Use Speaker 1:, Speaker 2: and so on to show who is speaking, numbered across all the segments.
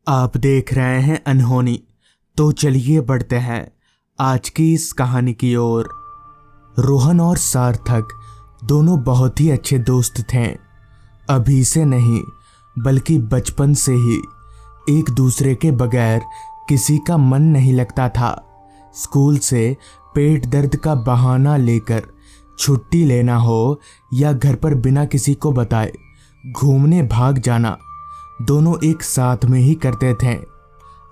Speaker 1: आप देख रहे हैं अनहोनी। तो चलिए बढ़ते हैं आज की इस कहानी की ओर। रोहन और सार्थक दोनों बहुत ही अच्छे दोस्त थे। अभी से नहीं बल्कि बचपन से ही एक दूसरे के बगैर किसी का मन नहीं लगता था। स्कूल से पेट दर्द का बहाना लेकर छुट्टी लेना हो या घर पर बिना किसी को बताए घूमने भाग जाना, दोनों एक साथ में ही करते थे।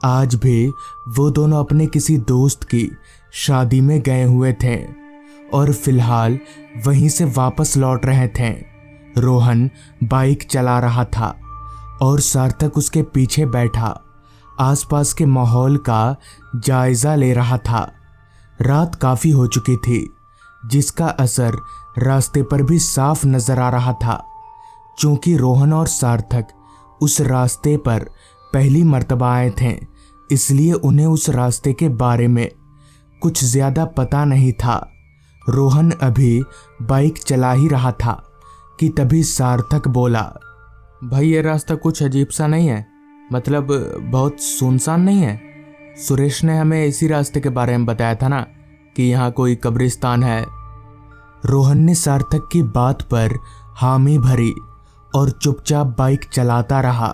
Speaker 1: आज भी वो दोनों अपने किसी दोस्त की शादी में गए हुए थे और फिलहाल वहीं से वापस लौट रहे थे। रोहन बाइक चला रहा था और सार्थक उसके पीछे बैठा आसपास के माहौल का जायजा ले रहा था। रात काफी हो चुकी थी, जिसका असर रास्ते पर भी साफ नजर आ रहा था। चूंकि रोहन और सार्थक उस रास्ते पर पहली मर्तबा आए थे, इसलिए उन्हें उस रास्ते के बारे में कुछ ज्यादा पता नहीं था। रोहन अभी बाइक चला ही रहा था कि तभी सार्थक बोला,
Speaker 2: भाई ये रास्ता कुछ अजीब सा नहीं है? मतलब बहुत सुनसान नहीं है? सुरेश ने हमें इसी रास्ते के बारे में बताया था ना कि यहाँ कोई कब्रिस्तान है।
Speaker 1: रोहन ने सार्थक की बात पर हामी भरी और चुपचाप बाइक चलाता रहा,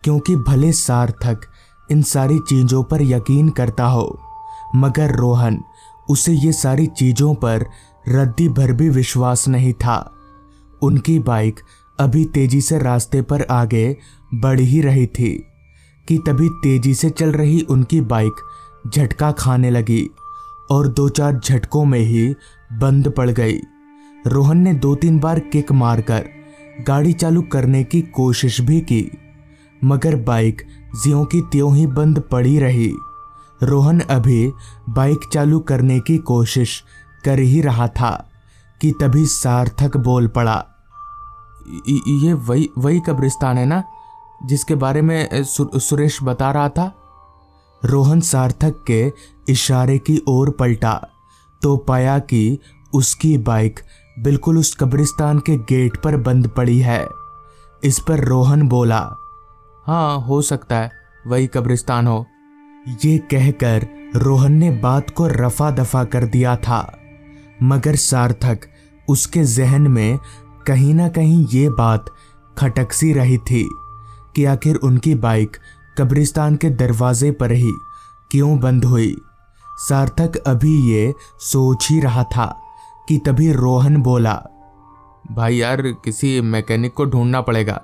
Speaker 1: क्योंकि भले सार्थक इन सारी चीजों पर यकीन करता हो, मगर रोहन उसे ये सारी चीजों पर रद्दी भर भी विश्वास नहीं था। उनकी बाइक अभी तेजी से रास्ते पर आगे बढ़ ही रही थी कि तभी तेजी से चल रही उनकी बाइक झटका खाने लगी और 2-4 झटकों में ही बंद पड़ गई। रोहन ने 2-3 बार किक मारकर गाड़ी चालू करने की कोशिश भी की, मगर बाइक ज्यों की त्यों ही बंद पड़ी रही। रोहन अभी बाइक चालू करने की कोशिश कर ही रहा था कि तभी सार्थक बोल पड़ा,
Speaker 2: ये वही कब्रिस्तान है ना जिसके बारे में सुरेश बता रहा था?
Speaker 1: रोहन सार्थक के इशारे की ओर पलटा तो पाया कि उसकी बाइक बिल्कुल उस कब्रिस्तान के गेट पर बंद पड़ी है। इस पर रोहन बोला,
Speaker 2: हाँ हो सकता है वही कब्रिस्तान हो।
Speaker 1: ये कहकर रोहन ने बात को रफा दफा कर दिया था, मगर सार्थक उसके जहन में कहीं ना कहीं ये बात खटक सी रही थी कि आखिर उनकी बाइक कब्रिस्तान के दरवाजे पर ही क्यों बंद हुई। सार्थक अभी ये सोच ही रहा था कि तभी रोहन बोला,
Speaker 2: भाई यार किसी मैकेनिक को ढूंढना पड़ेगा,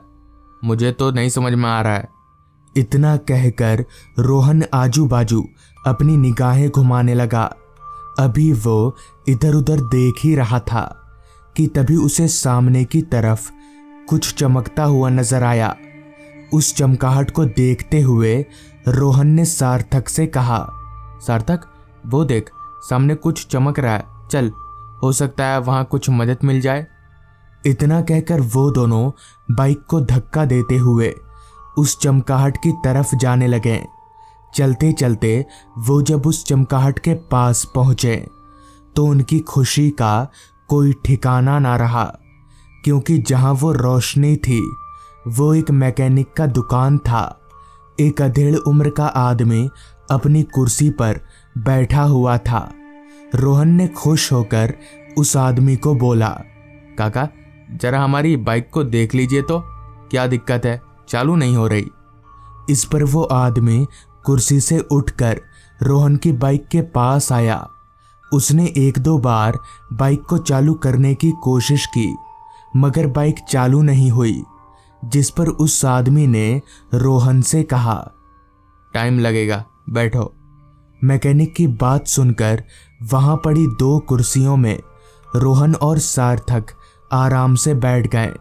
Speaker 2: मुझे तो नहीं समझ में आ रहा है।
Speaker 1: इतना कहकर रोहन आजू बाजू अपनी निगाहें घुमाने लगा। अभी वो इधर उधर देख ही रहा था कि तभी उसे सामने की तरफ कुछ चमकता हुआ नजर आया। उस चमकाहट को देखते हुए रोहन ने सार्थक से कहा,
Speaker 2: सार्थक वो देख सामने कुछ चमक रहा है, चल हो सकता है वहां कुछ मदद मिल जाए।
Speaker 1: इतना कहकर वो दोनों बाइक को धक्का देते हुए उस चमकाहट की तरफ जाने लगे। चलते चलते वो जब उस चमकाहट के पास पहुंचे तो उनकी खुशी का कोई ठिकाना ना रहा, क्योंकि जहां वो रोशनी थी वो एक मैकेनिक का दुकान था। एक अधेड़ उम्र का आदमी अपनी कुर्सी पर बैठा हुआ था। रोहन ने खुश होकर उस आदमी को बोला,
Speaker 2: काका जरा हमारी बाइक को देख लीजिए तो, क्या दिक्कत है, चालू नहीं हो रही।
Speaker 1: इस पर वो आदमी कुर्सी से उठकर रोहन की बाइक के पास आया। उसने 1-2 बार बाइक को चालू करने की कोशिश की, मगर बाइक चालू नहीं हुई, जिस पर उस आदमी ने रोहन से कहा,
Speaker 2: टाइम लगेगा, बैठो।
Speaker 1: मैकेनिक की बात सुनकर वहां पड़ी 2 कुर्सियों में रोहन और सार्थक आराम से बैठ गए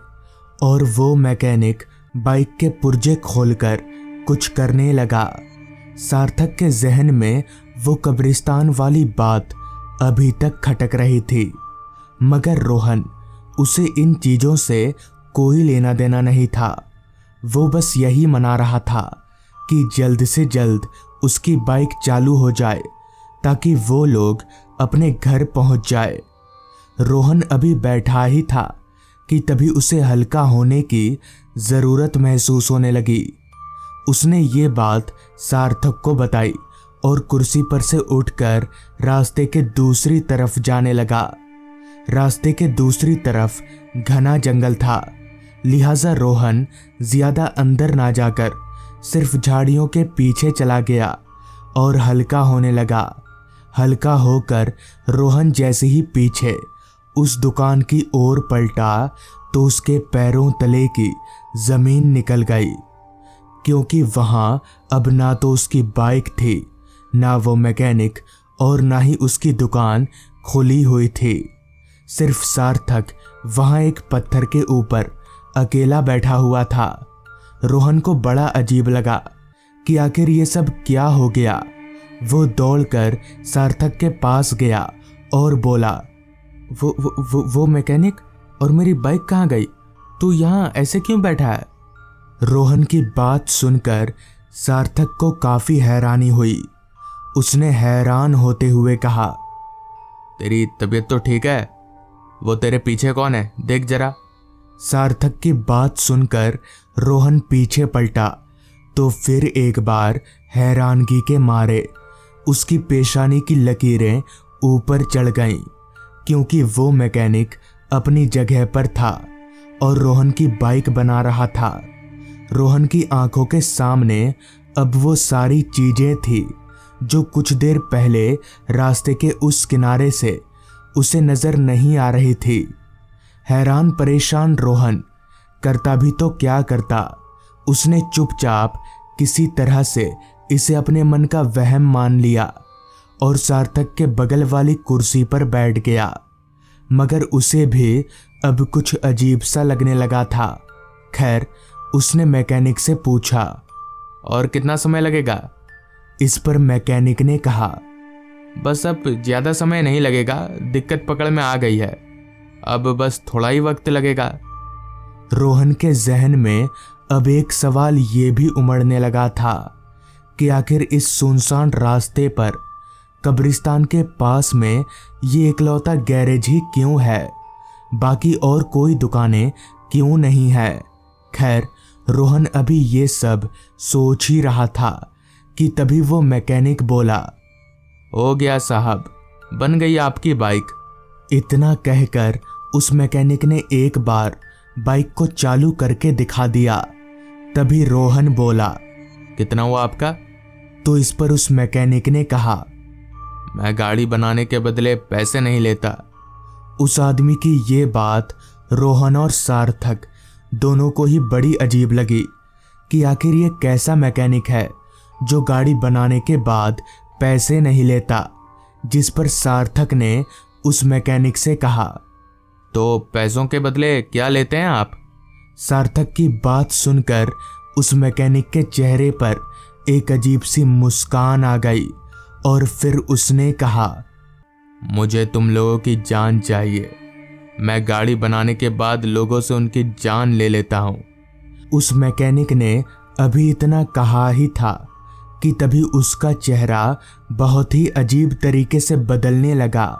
Speaker 1: और वो मैकेनिक बाइक के पुर्जे खोलकर कुछ करने लगा। सार्थक के जहन में वो कब्रिस्तान वाली बात अभी तक खटक रही थी, मगर रोहन उसे इन चीजों से कोई लेना देना नहीं था। वो बस यही मना रहा था कि जल्द से जल्द उसकी बाइक चालू हो जाए ताकि वो लोग अपने घर पहुंच जाए। रोहन अभी बैठा ही था कि तभी उसे हल्का होने की जरूरत महसूस होने लगी। उसने ये बात सार्थक को बताई और कुर्सी पर से उठकर रास्ते के दूसरी तरफ जाने लगा। रास्ते के दूसरी तरफ घना जंगल था, लिहाजा रोहन ज्यादा अंदर ना जाकर सिर्फ झाड़ियों के पीछे चला गया और हल्का होने लगा। हल्का होकर रोहन जैसे ही पीछे उस दुकान की ओर पलटा तो उसके पैरों तले की जमीन निकल गई, क्योंकि वहां अब ना तो उसकी बाइक थी, ना वो मैकेनिक और ना ही उसकी दुकान खुली हुई थी। सिर्फ सार्थक वहां एक पत्थर के ऊपर अकेला बैठा हुआ था। रोहन को बड़ा अजीब लगा कि आखिर ये सब क्या हो गया। वो दौड़कर सार्थक के पास गया और बोला, वो मैकेनिक और मेरी बाइक कहाँ गई? तू यहाँ ऐसे क्यों बैठा है? रोहन की बात सुनकर सार्थक को काफी हैरानी हुई। उसने हैरान होते हुए कहा,
Speaker 2: तेरी तबीयत तो ठीक है? वो तेरे पीछे कौन है, देख जरा।
Speaker 1: सार्थक की बात सुनकर रोहन पीछे पलटा तो फिर एक बार हैरानगी के मारे उसकी पेशानी की लकीरें ऊपर चढ़ गईं, क्योंकि वो मैकेनिक अपनी जगह पर था और रोहन की बाइक बना रहा था। रोहन की आंखों के सामने अब वो सारी चीजें थी जो कुछ देर पहले रास्ते के उस किनारे से उसे नजर नहीं आ रही थी। हैरान परेशान रोहन करता भी तो क्या करता। उसने चुपचाप किसी तरह से इसे अपने मन का वहम मान लिया और सार्थक के बगल वाली कुर्सी पर बैठ गया। मगर उसे भी अब कुछ अजीब सा लगने लगा था। खैर, उसने मैकेनिक से पूछा,
Speaker 2: और कितना समय लगेगा?
Speaker 1: इस पर मैकेनिक ने कहा,
Speaker 2: बस अब ज्यादा समय नहीं लगेगा, दिक्कत पकड़ में आ गई है, अब बस थोड़ा ही वक्त लगेगा।
Speaker 1: रोहन के जहन में अब एक सवाल ये भी उमड़ने लगा था कि आखिर इस सुनसान रास्ते पर कब्रिस्तान के पास में ये इकलौता गैरेज ही क्यों है? बाकी और कोई दुकानें क्यों नहीं है? खैर, रोहन अभी ये सब सोच ही रहा था कि तभी वो मैकेनिक बोला,
Speaker 2: हो गया साहब, बन गई आपकी बाइक।
Speaker 1: इतना कहकर उस मैकेनिक ने एक बार बाइक को चालू करके दिखा दिया। तभी रोहन बोला,
Speaker 2: कितना हुआ आपका?
Speaker 1: तो इस पर उस मैकेनिक ने कहा,
Speaker 2: मैं गाड़ी बनाने के बदले पैसे नहीं लेता।
Speaker 1: उस आदमी की ये बात रोहन और सार्थक दोनों को ही बड़ी अजीब लगी कि आखिर ये कैसा मैकेनिक है जो गाड़ी बनाने के बाद पैसे नहीं लेता। जिस पर सार्थक ने उस मैकेनिक से कहा,
Speaker 2: तो पैसों के बदले क्या लेते हैं आप?
Speaker 1: सार्थक की बात सुनकर उस मैकेनिक के चेहरे पर एक अजीब सी मुस्कान आ गई और फिर उसने कहा,
Speaker 2: मुझे तुम लोगों की जान चाहिए। मैं गाड़ी बनाने के बाद लोगों से उनकी जान ले लेता हूं।
Speaker 1: उस मैकेनिक ने अभी इतना कहा ही था कि तभी उसका चेहरा बहुत ही अजीब तरीके से बदलने लगा।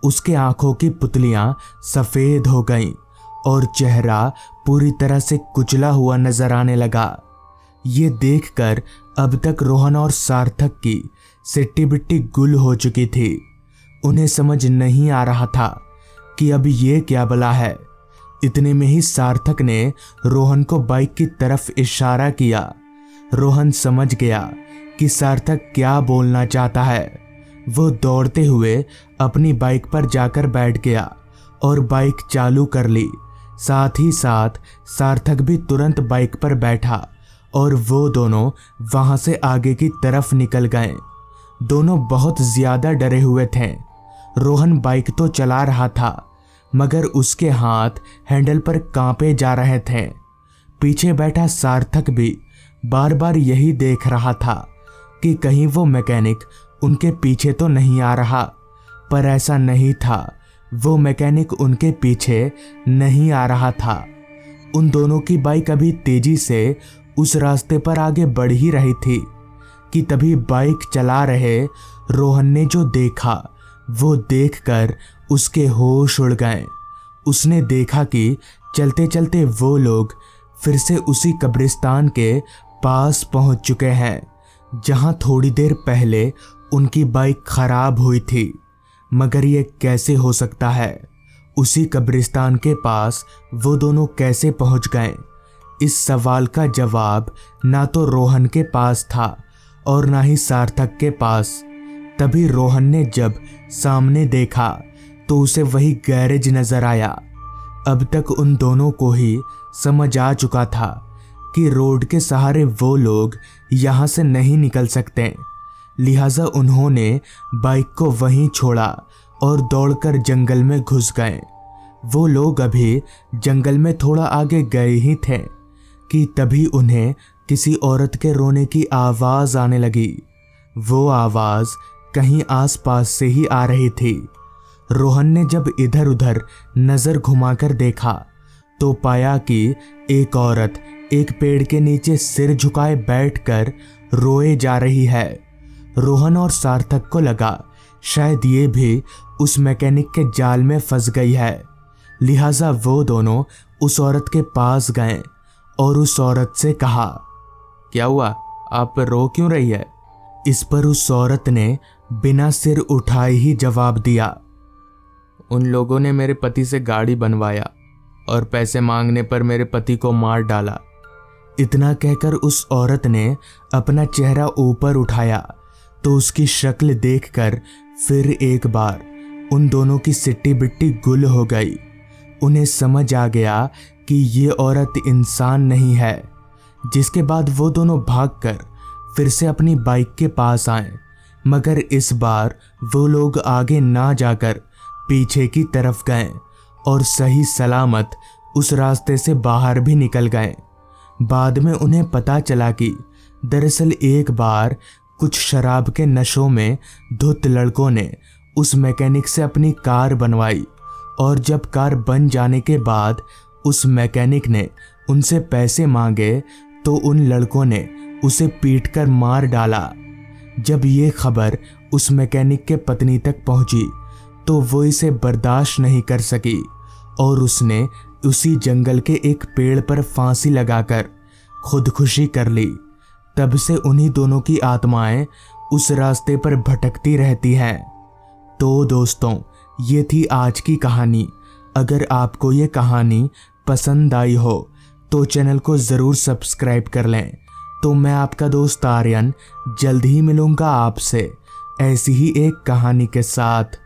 Speaker 1: उसके आंखों की पुतलियां सफेद हो गईं और चेहरा पूरी तरह से कुचला हुआ नजर आने लगा। ये देखकर अब तक रोहन और सार्थक की सिट्टी बिट्टी गुल हो चुकी थी। उन्हें समझ नहीं आ रहा था कि अब ये क्या बला है। इतने में ही सार्थक ने रोहन को बाइक की तरफ इशारा किया। रोहन समझ गया कि सार्थक क्या बोलना चाहता है। वो दौड़ते हुए अपनी बाइक पर जाकर बैठ गया और बाइक चालू कर ली। साथ ही साथ सार्थक भी तुरंत बाइक पर बैठा और वो दोनों वहां से आगे की तरफ निकल गए। दोनों बहुत ज्यादा डरे हुए थे। रोहन बाइक तो चला रहा था मगर उसके हाथ हैंडल पर कांपे जा रहे थे। पीछे बैठा सार्थक भी बार बार यही देख रहा था कि कहीं वो मैकेनिक उनके पीछे तो नहीं आ रहा, पर ऐसा नहीं था। वो मैकेनिक उनके पीछे नहीं आ रहा था। उन दोनों की बाइक अभी तेजी से उस रास्ते पर आगे बढ़ ही रही थी कि तभी बाइक चला रहे रोहन ने जो देखा वो देखकर उसके होश उड़ गए। उसने देखा कि चलते चलते वो लोग फिर से उसी कब्रिस्तान के पास पहुंच चुके हैं जहां थोड़ी देर पहले उनकी बाइक खराब हुई थी। मगर ये कैसे हो सकता है? उसी कब्रिस्तान के पास वो दोनों कैसे पहुंच गए? इस सवाल का जवाब ना तो रोहन के पास था और ना ही सार्थक के पास। तभी रोहन ने जब सामने देखा तो उसे वही गैरेज नजर आया। अब तक उन दोनों को ही समझ आ चुका था कि रोड के सहारे वो लोग यहाँ से नहीं निकल सकते। लिहाजा उन्होंने बाइक को वहीं छोड़ा और दौड़कर जंगल में घुस गए। वो लोग अभी जंगल में थोड़ा आगे गए ही थे कि तभी उन्हें किसी औरत के रोने की आवाज़ आने लगी। वो आवाज़ कहीं आसपास से ही आ रही थी। रोहन ने जब इधर उधर नज़र घुमाकर देखा तो पाया कि एक औरत एक पेड़ के नीचे सिर झुकाए बैठकर रोए जा रही है। रोहन और सार्थक को लगा शायद ये भी उस मैकेनिक के जाल में फंस गई है। लिहाजा वो दोनों उस औरत के पास गए और उस औरत से कहा,
Speaker 2: क्या हुआ, आप रो क्यों रही है?
Speaker 1: इस पर उस औरत ने बिना सिर उठाए ही जवाब दिया,
Speaker 2: उन लोगों ने मेरे पति से गाड़ी बनवाया और पैसे मांगने पर मेरे पति को मार डाला।
Speaker 1: इतना कहकर उस औरत ने अपना चेहरा ऊपर उठाया तो उसकी शक्ल देखकर फिर एक बार उन दोनों की सिट्टी बिट्टी गुल हो गई। उन्हें समझ आ गया कि ये औरत इंसान नहीं है। जिसके बाद वो दोनों भागकर फिर से अपनी बाइक के पास आए, मगर इस बार वो लोग आगे ना जाकर पीछे की तरफ गए और सही सलामत उस रास्ते से बाहर भी निकल गए। बाद में उन्हें पता चला कि दरअसल एक बार कुछ शराब के नशों में धुत लड़कों ने उस मैकेनिक से अपनी कार बनवाई और जब कार बन जाने के बाद उस मैकेनिक ने उनसे पैसे मांगे तो उन लड़कों ने उसे पीटकर मार डाला। जब ये खबर उस मैकेनिक के पत्नी तक पहुंची तो वो इसे बर्दाश्त नहीं कर सकी और उसने उसी जंगल के एक पेड़ पर फांसी लगाकर खुदकुशी कर ली। तब से उन्हीं दोनों की आत्माएं उस रास्ते पर भटकती रहती हैं। तो दोस्तों, ये थी आज की कहानी। अगर आपको ये कहानी पसंद आई हो तो चैनल को ज़रूर सब्सक्राइब कर लें। तो मैं आपका दोस्त आर्यन जल्द ही मिलूँगा आपसे ऐसी ही एक कहानी के साथ।